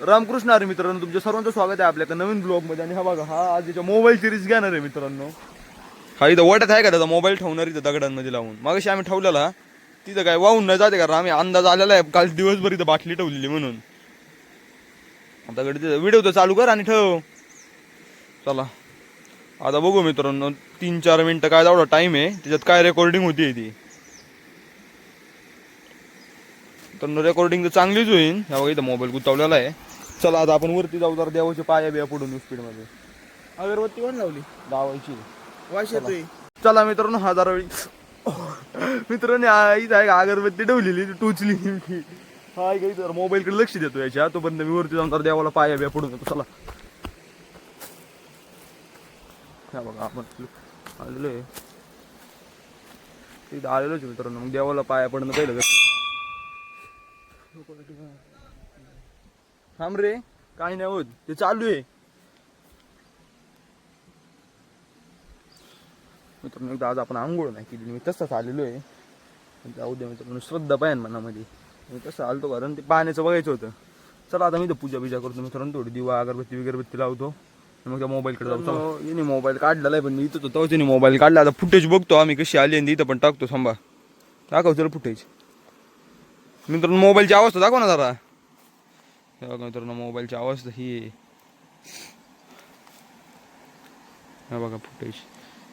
रामकृष्ण हरी मित्रांनो, तुमच्या सर्वांचं स्वागत आहे आपल्या नवीन ब्लॉगमध्ये. आणि हा बघा, हा आजच्या मोबाईलची रिस्क घेणार आहे मित्रांनो. हा इथं वाटत आहे का त्याचा मोबाईल ठेवणार इथं दगडांमध्ये लावून. मागाशी आम्ही ठेवलेला तिथं काय वाहून नाही जाते कारण आम्ही अंदाज आलेला आहे काल दिवसभर इथं बाटली ठेवलेली म्हणून. आता तिथं व्हिडिओ तर चालू कर आणि ठेव. चला आता बघू मित्रांनो, 3-4 मिनिटं काय एवढा टाइम आहे, त्याच्यात काय रेकॉर्डिंग होती ती. तर रेकॉर्डिंग तर चांगलीच होईल. ह्या बघा इथं मोबाईल गुतावलेला आहे. चला आता आपण वरती जाऊ, जरा देवाचे पाया बिया पडून स्पीडमध्ये. अगरबत्ती पण लावली लावायची. वाश येतोय. चला मित्रांनो, 1000 वेळी मित्रांनो इथं आहे का अगरबत्ती ठेवलेली टोचली नेमकी. हा आहे का इथं मोबाईलकडे लक्ष देतो याच्या तो बंद. मी वरती जाऊन तर देवाला पाया बिया पडून येतो. चला ह्या बघा आपण आलेलो आहे इथं आलेलोच मित्रांनो. मग देवाला पाया पडणं पहिलं थांब रे, काही नाही होत, ते चालू आहे मित्रांनो. एकदा आज आपण आंघोळ नाही केली, मी तसंच आलेलो आहे. जाऊ दे मित्रांनो, श्रद्धा पाहिजे मनामध्ये. मी तसं आलतो कारण ते पाण्याचं बघायचं होतं. चला आता मी तर पूजा बिजा करतो मित्रांनो, थोडी दिवा अगरबत्ती लावतो मग त्या मोबाईलकडे जाऊ. येणे मोबाईल काढलेला आहे पण मी इथं होतो त्याने मोबाईल काढला. आता फुटेज बघतो आम्ही कशी आली आणि इथं पण टाकतो. थांबा दाखव फुटेज. मित्रांनो मोबाईलची अवस्था दाखवा ना जरा. बघा मित्रांनो मोबाईलची अवस्था ही आहे. हा बघा फुटेज,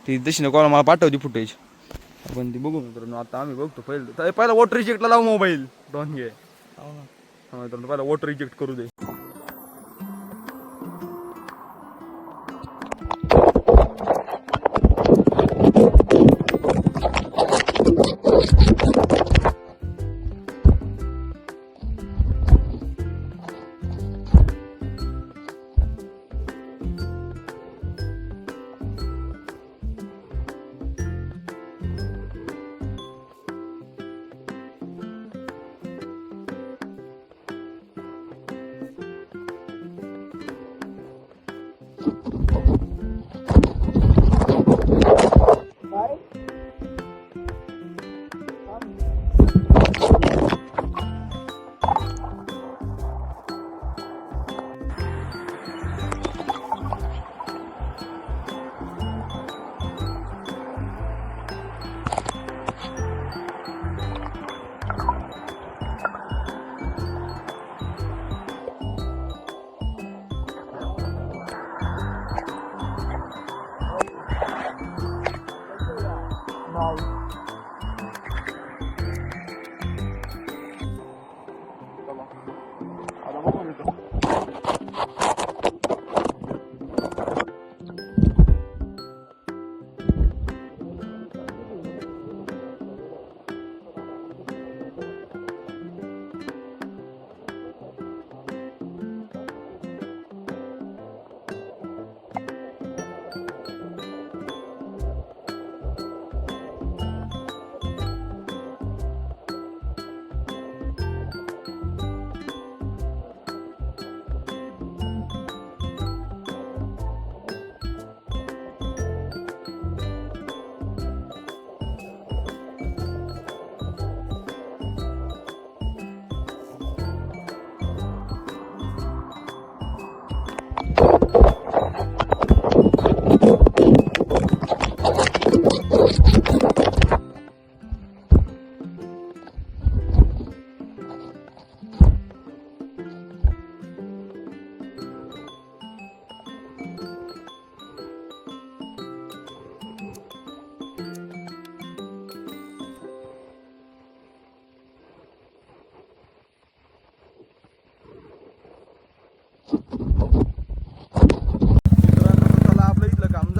ती तशी नको मला पाठवती फुटेज. आपण ती बघू मित्रांनो. आता आम्ही बघतो पहिला वॉटर रिजेक्टला लावू मोबाईल. डॉन घे मित्रांनो, पहिला वॉटर रिजेक्ट करू दे.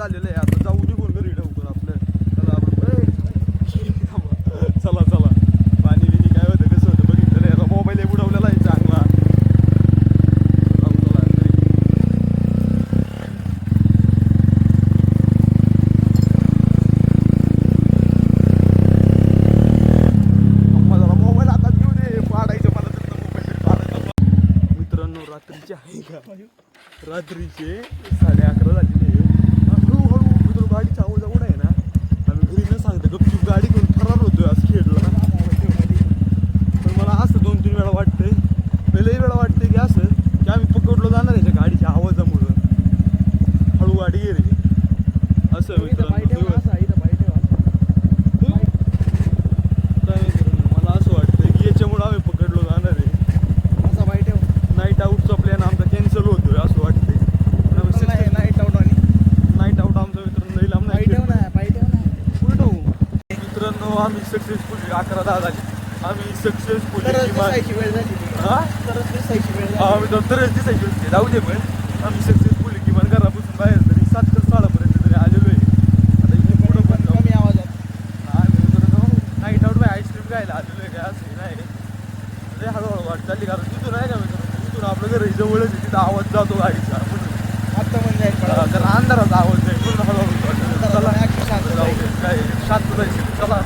झालेलं आहे. आता जाऊ निघून घरी ठेवतो आपलं. चला आपण चला चला पाणी बिनी काय होतं कसं होतं बघितलं. याचा मोबाईल एक उडवलेला आहे चांगला. जरा मोबाईल हातात घेऊ दे, पाडायचं मला तर मोबाईल. मित्रांनो रात्रीचे आहे का, रात्रीचे 11:30 झालेले. गाडीचा आवाज एवढा आहे ना, आम्ही घरी न सांगता गपचूप गाडी घेऊन फरार होतोय आज खेडला. पण मला असं 2-3 वेळा वाटतंय, पहिल्याही वेळा वाटतंय की असं की आम्ही आम्ही सक्सेसफुली 11-10 झाली. आम्ही सक्सेसफुली तरच किमान दिसायची वेळ झाली ती. हा तरच दिसायची वेळ झाली. आम्ही तरच दिसायची होती जाऊ दे पण आम्ही सक्सेसफुली किमान घरापासून बाहेर तरी 7-6 तरी आलेलो आहे. आता इथे पुढं पण जाऊ. कमी आवाजात. नाईट आउट बाय आईस्क्रीम खायला आलेलो आहे काय असं नाही लय हळूहळू वाट चालली कारण तिथून आहे का मित्रांनो तिथून आपलं घर जवळच आहे तिथं आवाज जातो गाडीचा म्हणून आता म्हणजे जाईल पळा. त्याला अंधाराचा आवाज आहे म्हणून हळूहळू वाटतं. चला अगदी शांत जाऊ जाईल. दे काय शांत जायचं चला